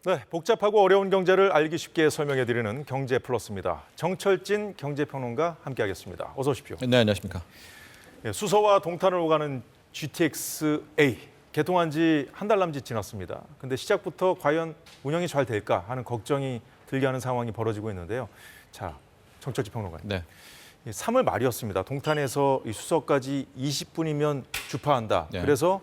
네, 복잡하고 어려운 경제를 알기 쉽게 설명해드리는 경제 플러스입니다. 정철진 경제평론가 함께하겠습니다. 어서 오십시오. 네, 안녕하십니까. 수서와 동탄을 오가는 GTX-A 개통한 지 한 달 남짓 지났습니다. 근데 시작부터 과연 운영이 잘 될까 하는 걱정이 들게 하는 상황이 벌어지고 있는데요. 자, 정철진 평론가님. 네. 3월 말이었습니다. 동탄에서 이 수서까지 20분이면 주파한다. 네. 그래서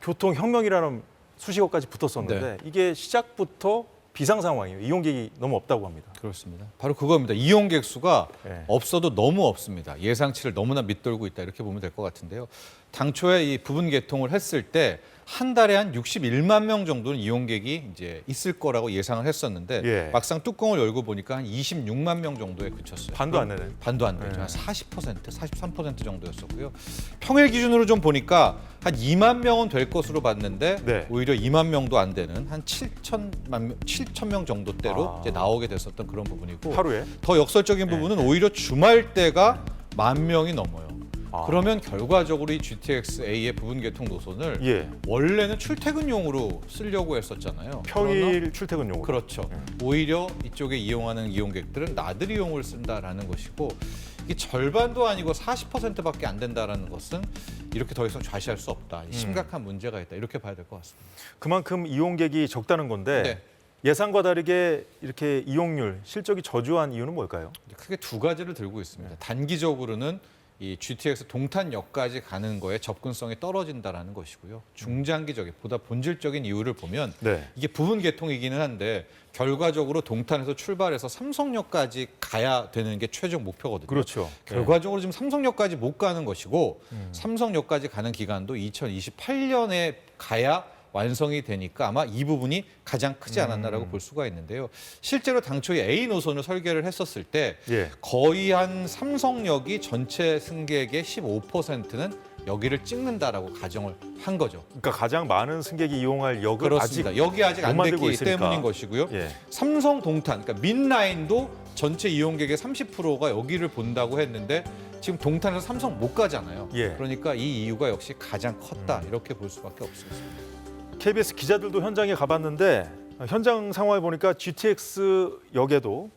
교통혁명이라는 수식어까지 붙었었는데 이게 시작부터 비상 상황이에요. 이용객이 너무 없다고 합니다. 그렇습니다. 바로 그겁니다. 이용객 수가 네. 없어도 너무 없습니다. 예상치를 너무나 밑돌고 있다 이렇게 보면 될 것 같은데요. 당초에 이 부분 개통을 했을 때 한 달에 한 61만 명 정도는 이용객이 이제 있을 거라고 예상을 했었는데 예. 막상 뚜껑을 열고 보니까 한 26만 명 정도에 그쳤어요. 반도 안 되네. 반도 안 되죠. 네. 한 40%, 43% 정도였었고요. 평일 기준으로 좀 보니까 한 2만 명은 될 것으로 봤는데 네. 오히려 2만 명도 안 되는 한 7천 명 정도대로 이제 나오게 됐었던 그런 부분이고 하루에? 더 역설적인 부분은 오히려 주말 때가 1만 명이 넘어요. 그러면 결과적으로 이 GTX-A의 부분 개통 노선을 예. 원래는 출퇴근용으로 쓰려고 했었잖아요. 평일 출퇴근용으로. 그렇죠. 오히려 이쪽에 이용하는 이용객들은 나들이용을 쓴다라는 것이고 이게 절반도 아니고 40%밖에 안 된다라는 것은 이렇게 더 이상 좌시할 수 없다. 심각한 문제가 있다. 이렇게 봐야 될 것 같습니다. 그만큼 이용객이 적다는 건데 네. 예상과 다르게 이렇게 이용률, 실적이 저조한 이유는 뭘까요? 크게 두 가지를 들고 있습니다. 단기적으로는 이 GTX 동탄역까지 가는 거에 접근성이 떨어진다라는 것이고요. 중장기적인 보다 본질적인 이유를 보면 네. 이게 부분 개통이기는 한데 결과적으로 동탄에서 출발해서 삼성역까지 가야 되는 게 최종 목표거든요. 그렇죠. 결과적으로 지금 삼성역까지 못 가는 것이고 삼성역까지 가는 기간도 2028년에 가야 완성이 되니까 아마 이 부분이 가장 크지 않았나라고 볼 수가 있는데요. 실제로 당초에 A 노선을 설계를 했었을 때 예. 거의 한 삼성역이 전체 승객의 15%는 여기를 찍는다라고 가정을 한 거죠. 그러니까 가장 많은 승객이 이용할 역을 그렇습니다. 아직 여기 아직 못 안 만들고 됐기 있으니까. 때문인 것이고요. 예. 삼성 동탄, 그러니까 민라인도 전체 이용객의 30%가 여기를 본다고 했는데 지금 동탄에서 삼성 못 가잖아요. 예. 그러니까 이 이유가 역시 가장 컸다 이렇게 볼 수밖에 없습니다. KBS 기자들도 현장에 가봤는데 현장 상황을 보니까 GTX 역에도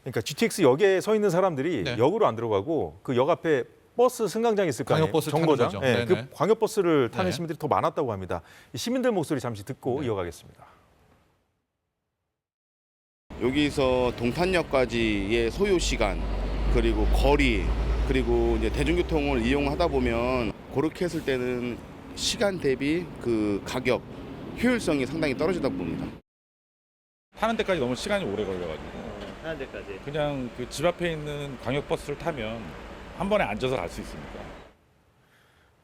그러니까 GTX 역에 서 있는 사람들이 네. 역으로 안 들어가고 그 역 앞에 버스 승강장이 있을 거 아니에요. 광역버스 타는 정거장. 거죠. 예, 그 네네. 광역버스를 타는 네. 시민들이 더 많았다고 합니다. 이 시민들 목소리 잠시 듣고 네. 이어가겠습니다. 여기서 동탄역까지의 소요 시간 그리고 거리 그리고 이제 대중교통을 이용하다 보면 그렇게 했을 때는 시간 대비 그 가격 효율성이 상당히 떨어지다 봅니다. 타는 데까지 너무 시간이 오래 걸려가지고 하는 데까지. 그냥 그 집 앞에 있는 광역버스를 타면 한 번에 앉아서 갈 수 있으니까.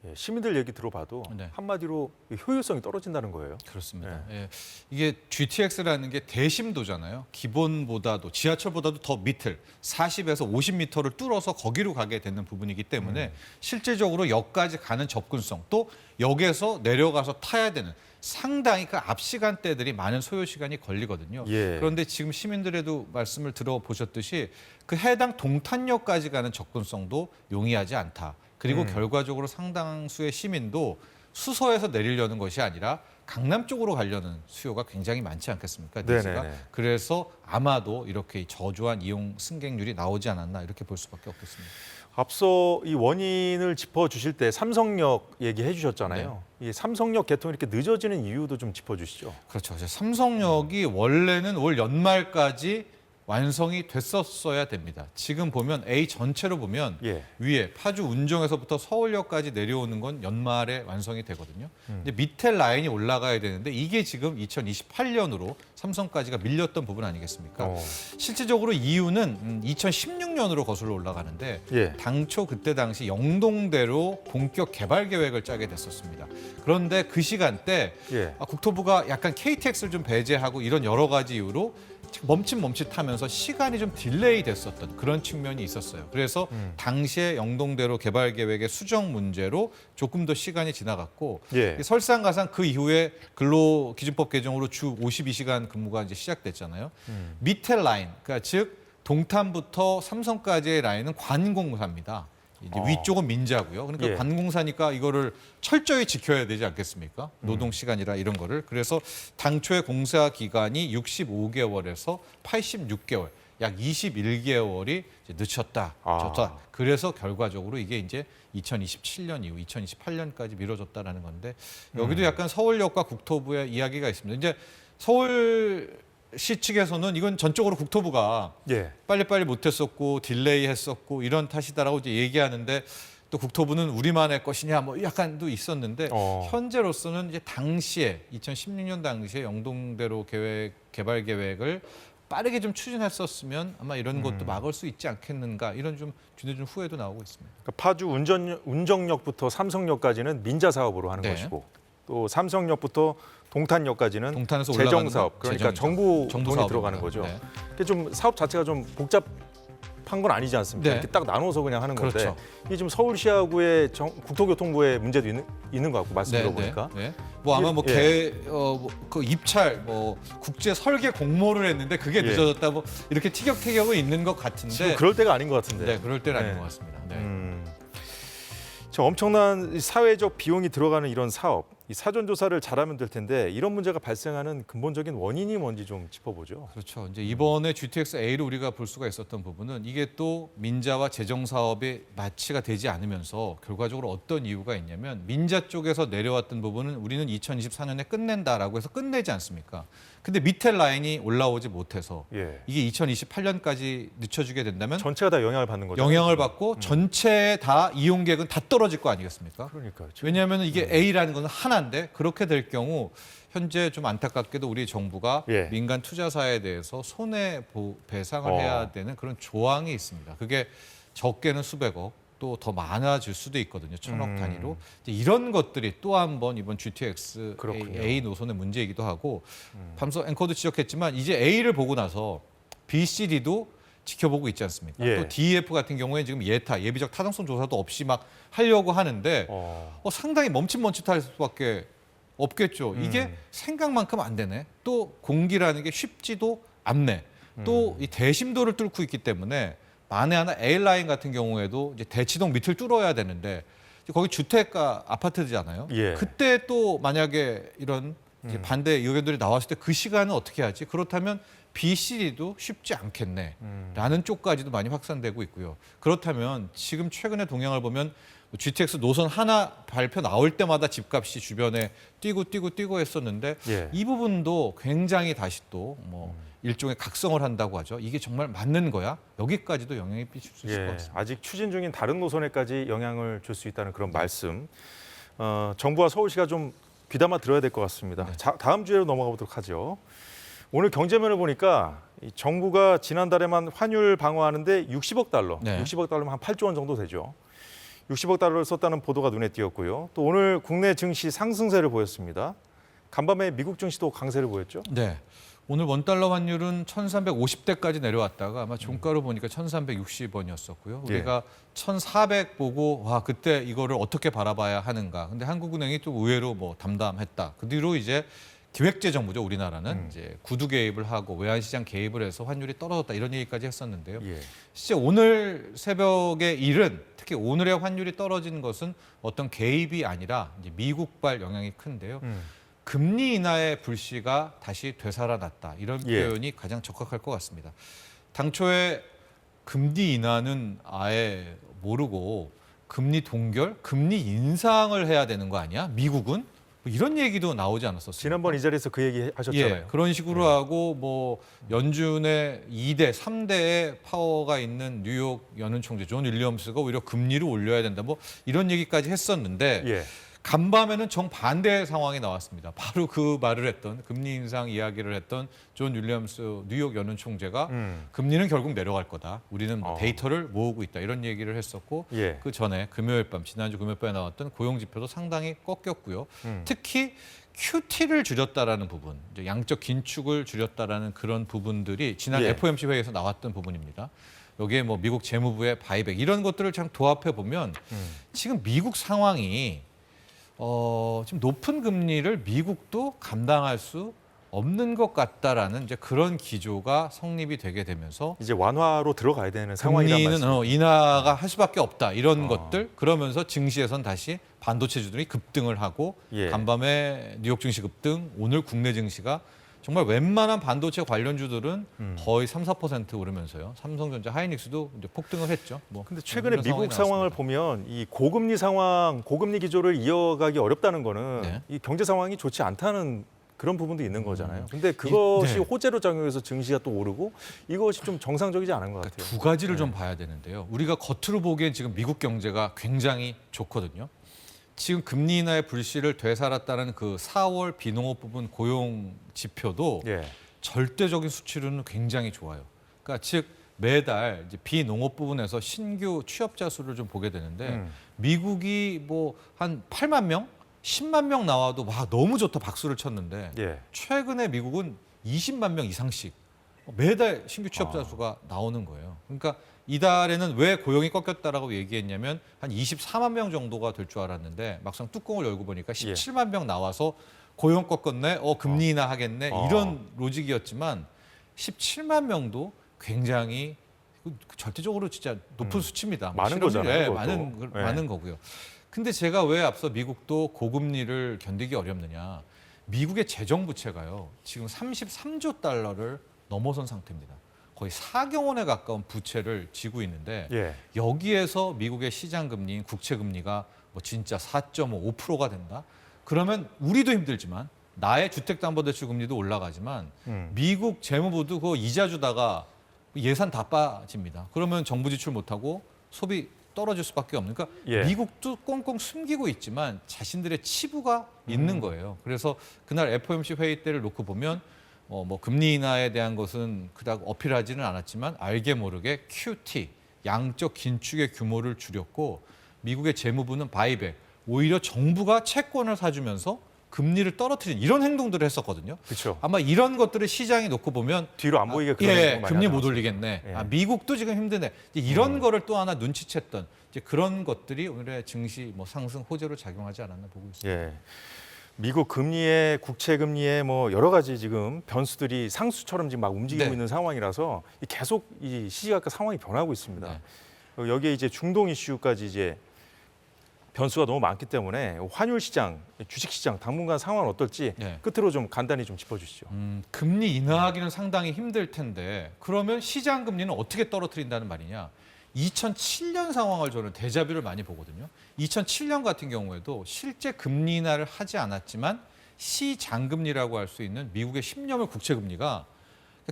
예, 시민들 얘기 들어봐도 네. 한마디로 효율성이 떨어진다는 거예요. 그렇습니다. 예. 이게 GTX라는 게 대심도잖아요. 기본보다도 지하철보다도 더 밑을 40에서 50m를 뚫어서 거기로 가게 되는 부분이기 때문에 실질적으로 역까지 가는 접근성 또 역에서 내려가서 타야 되는 상당히 그 앞 시간대들이 많은 소요 시간이 걸리거든요. 예. 그런데 지금 시민들에도 말씀을 들어보셨듯이 그 해당 동탄역까지 가는 접근성도 용이하지 않다. 그리고 결과적으로 상당수의 시민도 수서에서 내리려는 것이 아니라 강남 쪽으로 가려는 수요가 굉장히 많지 않겠습니까? 니즈가. 네네네. 그래서 아마도 이렇게 저조한 이용 승객률이 나오지 않았나 이렇게 볼 수밖에 없겠습니다. 앞서 이 원인을 짚어주실 때 삼성역 얘기해 주셨잖아요. 이 삼성역 개통이 이렇게 늦어지는 이유도 좀 짚어주시죠. 그렇죠. 이제 삼성역이 원래는 올 연말까지 완성이 됐었어야 됩니다. 지금 보면 A 전체로 보면 예. 위에 파주 운정에서부터 서울역까지 내려오는 건 연말에 완성이 되거든요. 근데 밑에 라인이 올라가야 되는데 이게 지금 2028년으로 삼성까지가 밀렸던 부분 아니겠습니까? 실질적으로 이유는 2016년으로 거슬러 올라가는데 예. 당초 그때 당시 영동대로 본격 개발 계획을 짜게 됐었습니다. 그런데 그 시간대 예. 국토부가 약간 KTX를 좀 배제하고 이런 여러 가지 이유로 멈칫멈칫하면서 시간이 좀 딜레이 됐었던 그런 측면이 있었어요. 그래서 당시에 영동대로 개발 계획의 수정 문제로 조금 더 시간이 지나갔고 예. 설상가상 그 이후에 근로기준법 개정으로 주 52시간 근무가 이제 시작됐잖아요. 밑에 라인, 그러니까 즉 동탄부터 삼성까지의 라인은 관공사입니다. 이제 위쪽은 민자고요. 그러니까 예. 관공사니까 이거를 철저히 지켜야 되지 않겠습니까? 노동 시간이라 이런 거를. 그래서 당초의 공사 기간이 65개월에서 86개월, 약 21개월이 늦췄다. 좋다. 그래서 결과적으로 이게 이제 2027년 이후 2028년까지 미뤄졌다라는 건데 여기도 약간 서울역과 국토부의 이야기가 있습니다. 이제 서울시 측에서는 이건 전적으로 국토부가 예. 빨리빨리 못했었고 딜레이 했었고 이런 탓이다라고 이제 얘기하는데 또 국토부는 우리만의 것이냐 뭐 약간도 있었는데 현재로서는 이제 당시에 2016년 당시에 영동대로 개발 계획을 빠르게 좀 추진했었으면 아마 이런 것도 막을 수 있지 않겠는가 이런 좀 뒤늦은 후회도 나오고 있습니다. 그러니까 파주 운정역부터 삼성역까지는 민자 사업으로 하는 네. 것이고 또 삼성역부터 동탄역까지는 동탄에서 재정 올라가는 사업 건 그러니까 재정 정부 돈이 사업입니다. 들어가는 거죠. 네. 이게 좀 사업 자체가 좀 복잡한 건 아니지 않습니까? 네. 이렇게 딱 나눠서 그냥 하는 건데 그렇죠. 이게 지금 서울시하고의 국토교통부의 문제도 있는 것 같고 말씀 들어보니까 네. 뭐 아마 뭐 예. 그 입찰 뭐 국제 설계 공모를 했는데 그게 예. 늦어졌다 뭐 이렇게 티격태격은 있는 것 같은데 지금 그럴 때가 아닌 것 같은데. 네, 그럴 때는 아닌 네. 것 같습니다. 네. 저 엄청난 사회적 비용이 들어가는 이런 사업, 이 사전 조사를 잘하면 될 텐데 이런 문제가 발생하는 근본적인 원인이 뭔지 좀 짚어보죠. 그렇죠. 이제 이번에 GTX A를 우리가 볼 수가 있었던 부분은 이게 또 민자와 재정 사업이 마치가 되지 않으면서 결과적으로 어떤 이유가 있냐면 민자 쪽에서 내려왔던 부분은 우리는 2024년에 끝낸다라고 해서 끝내지 않습니까? 근데 밑에 라인이 올라오지 못해서 예. 이게 2028년까지 늦춰지게 된다면 전체가 다 영향을 받는 거죠. 영향을 받고 전체 다 이용객은 다 떨어질 거 아니겠습니까? 그러니까요. 왜냐하면 이게 A라는 건 하나인데 그렇게 될 경우 현재 좀 안타깝게도 우리 정부가 예. 민간 투자사에 대해서 손해배상을 해야 되는 그런 조항이 있습니다. 그게 적게는 수백억 또 더 많아질 수도 있거든요. 천억 단위로. 이제 이런 것들이 또 한 번 이번 GTX 그렇군요. A 노선의 문제이기도 하고 밤새 앵커도 지적했지만 이제 A를 보고 나서 B, C, D도 지켜보고 있지 않습니까? 예. 또 DEF 같은 경우에 지금 예비적 타당성 조사도 없이 막 하려고 하는데 상당히 멈칫멈칫할 수밖에 없겠죠. 이게 생각만큼 안 되네. 또 공기라는 게 쉽지도 않네. 또 이 대심도를 뚫고 있기 때문에 만에 하나 A라인 같은 경우에도 이제 대치동 밑을 뚫어야 되는데 거기 주택가 아파트잖아요. 예. 그때 또 만약에 이런 이제 반대 의견들이 나왔을 때 그 시간은 어떻게 하지? 그렇다면 BCD도 쉽지 않겠네. 라는 쪽까지도 많이 확산되고 있고요. 그렇다면 지금 최근의 동향을 보면 GTX 노선 하나 발표 나올 때마다 집값이 주변에 뛰고 했었는데 예. 이 부분도 굉장히 다시 또 뭐 일종의 각성을 한다고 하죠. 이게 정말 맞는 거야? 여기까지도 영향이 미칠 수 있을 것 같습니다. 아직 추진 중인 다른 노선에까지 영향을 줄 수 있다는 그런 말씀. 정부와 서울시가 좀 귀담아 들어야 될 것 같습니다. 자, 다음 주제로 넘어가 보도록 하죠. 오늘 경제면을 보니까 이 정부가 지난달에만 환율 방어하는데 60억 달러, 네. 60억 달러면 한 8조 원 정도 되죠. 60억 달러를 썼다는 보도가 눈에 띄었고요. 또 오늘 국내 증시 상승세를 보였습니다. 간밤에 미국 증시도 강세를 보였죠. 네. 오늘 원달러 환율은 1350대까지 내려왔다가 아마 종가로 보니까 1360원이었었고요. 우리가 1400 보고 와 그때 이거를 어떻게 바라봐야 하는가. 근데 한국은행이 또 의외로 뭐 담담했다. 그 뒤로 이제 기획재정부죠. 우리나라는 이제 구두 개입을 하고 외환시장 개입을 해서 환율이 떨어졌다 이런 얘기까지 했었는데요. 예. 실제 오늘 새벽의 일은 특히 오늘의 환율이 떨어진 것은 어떤 개입이 아니라 이제 미국발 영향이 큰데요. 금리 인하의 불씨가 다시 되살아났다. 이런 예. 표현이 가장 적합할 것 같습니다. 당초에 금리 인하는 아예 모르고 금리 동결, 금리 인상을 해야 되는 거 아니야? 미국은? 뭐 이런 얘기도 나오지 않았었어요. 지난번 이 자리에서 그 얘기 하셨잖아요. 예, 그런 식으로 하고 뭐 연준의 2대, 3대의 파워가 있는 뉴욕 연은 총재 존 윌리엄스가 오히려 금리를 올려야 된다. 뭐 이런 얘기까지 했었는데 예. 간밤에는 정반대의 상황이 나왔습니다. 바로 그 말을 했던 금리 인상 이야기를 했던 존 윌리엄스 뉴욕 연은 총재가 금리는 결국 내려갈 거다. 우리는 뭐 데이터를 모으고 있다. 이런 얘기를 했었고 예. 그 전에 지난주 금요일 밤에 나왔던 고용 지표도 상당히 꺾였고요. 특히 QT를 줄였다라는 부분, 이제 양적 긴축을 줄였다라는 그런 부분들이 지난 예. FOMC 회의에서 나왔던 부분입니다. 여기에 뭐 미국 재무부의 바이백 이런 것들을 참 도합해 보면 지금 미국 상황이 지금 높은 금리를 미국도 감당할 수 없는 것 같다라는 이제 그런 기조가 성립이 되게 되면서 이제 완화로 들어가야 되는 상황이란 금리는 말씀. 인하가 할 수밖에 없다 이런 것들 그러면서 증시에선 다시 반도체주들이 급등을 하고 예. 간밤에 뉴욕 증시 급등, 오늘 국내 증시가 정말 웬만한 반도체 관련주들은 거의 3, 4% 오르면서요. 삼성전자, 하이닉스도 이제 폭등을 했죠. 뭐 근데 최근에 이런 미국 상황이 상황을 나왔습니다. 보면 이 고금리 상황, 고금리 기조를 이어가기 어렵다는 거는 네. 이 경제 상황이 좋지 않다는 그런 부분도 있는 거잖아요. 근데 그것이 네. 호재로 작용해서 증시가 또 오르고 이것이 좀 정상적이지 않은 것 같아요. 두 가지를 좀 봐야 되는데요. 우리가 겉으로 보기엔 지금 미국 경제가 굉장히 좋거든요. 지금 금리 인하의 불씨를 되살았다는 그 4월 비농업 부분 고용 지표도 예. 절대적인 수치로는 굉장히 좋아요. 그러니까 즉 매달 이제 비농업 부분에서 신규 취업자 수를 좀 보게 되는데 미국이 뭐 한 8만 명, 10만 명 나와도 와 너무 좋다 박수를 쳤는데 예. 최근에 미국은 20만 명 이상씩 매달 신규 취업자 수가 나오는 거예요. 그러니까 이달에는 왜 고용이 꺾였다라고 얘기했냐면 한 24만 명 정도가 될 줄 알았는데 막상 뚜껑을 열고 보니까 17만 명 나와서 고용 꺾었네, 금리 인하 하겠네 이런 로직이었지만 17만 명도 굉장히 절대적으로 진짜 높은 수치입니다. 많은 실업률, 거잖아요, 예, 그것도. 예. 많은 거고요. 근데 제가 왜 앞서 미국도 고금리를 견디기 어렵느냐? 미국의 재정 부채가요. 지금 33조 달러를 넘어선 상태입니다. 거의 4경 원에 가까운 부채를 지고 있는데 예. 여기에서 미국의 시장 금리인 국채 금리가 뭐 진짜 4.5%가 된다. 그러면 우리도 힘들지만 나의 주택담보대출 금리도 올라가지만 미국 재무부도 그 이자 주다가 예산 다 빠집니다. 그러면 정부 지출 못하고 소비 떨어질 수밖에 없는. 그러니까 예. 미국도 꽁꽁 숨기고 있지만 자신들의 치부가 있는 거예요. 그래서 그날 FOMC 회의 때를 놓고 보면 뭐 금리 인하에 대한 것은 그닥 어필하지는 않았지만 알게 모르게 QT 양적 긴축의 규모를 줄였고 미국의 재무부는 바이백 오히려 정부가 채권을 사주면서 금리를 떨어뜨린 이런 행동들을 했었거든요. 그렇죠. 아마 이런 것들을 시장이 놓고 보면 뒤로 안 보이게 그런 행동을 많이 금리 하지 못 않았습니까? 올리겠네. 예. 미국도 지금 힘드네. 이제 이런 거를 또 하나 눈치챘던 이제 그런 것들이 오늘의 증시 뭐 상승 호재로 작용하지 않았나 보고 있습니다. 예. 미국 금리에 국채 금리에 뭐 여러 가지 지금 변수들이 상수처럼 지금 막 움직이고 네. 있는 상황이라서 계속 이 시시각각 상황이 변하고 있습니다. 네. 여기에 이제 중동 이슈까지 이제 변수가 너무 많기 때문에 환율 시장, 주식 시장 당분간 상황은 어떨지 네. 끝으로 좀 간단히 좀 짚어주시죠. 금리 인하하기는 상당히 힘들 텐데 그러면 시장 금리는 어떻게 떨어뜨린다는 말이냐? 2007년 상황을 저는 데자뷰를 많이 보거든요. 2007년 같은 경우에도 실제 금리 인하를 하지 않았지만 시장금리라고 할 수 있는 미국의 10년물 국채 금리가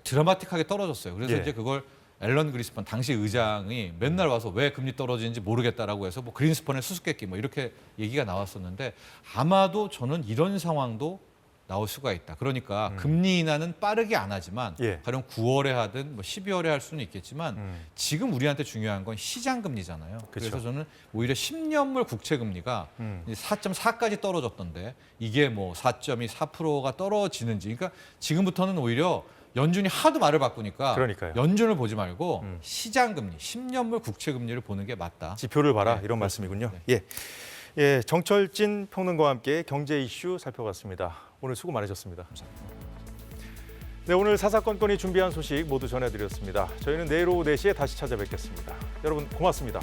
드라마틱하게 떨어졌어요. 그래서 예. 이제 그걸 앨런 그린스펀 당시 의장이 맨날 와서 왜 금리 떨어지는지 모르겠다라고 해서 뭐 그린스펀의 수수께끼 뭐 이렇게 얘기가 나왔었는데 아마도 저는 이런 상황도 나올 수가 있다. 그러니까 금리 인하는 빠르게 안 하지만 예. 가령 9월에 하든 뭐 12월에 할 수는 있겠지만 지금 우리한테 중요한 건 시장 금리잖아요. 그쵸. 그래서 저는 오히려 10년물 국채 금리가 4.4까지 떨어졌던데 이게 뭐 4.2, 4%가 떨어지는지 그러니까 지금부터는 오히려 연준이 하도 말을 바꾸니까 그러니까요. 연준을 보지 말고 시장 금리, 10년물 국채 금리를 보는 게 맞다. 지표를 봐라 네, 이런 그렇습니다. 말씀이군요. 네. 예. 예, 정철진 평론가와 함께 경제 이슈 살펴봤습니다. 오늘 수고 많으셨습니다. 네, 오늘 사사건건이 준비한 소식 모두 전해드렸습니다. 저희는 내일 오후 4시에 다시 찾아뵙겠습니다. 여러분 고맙습니다.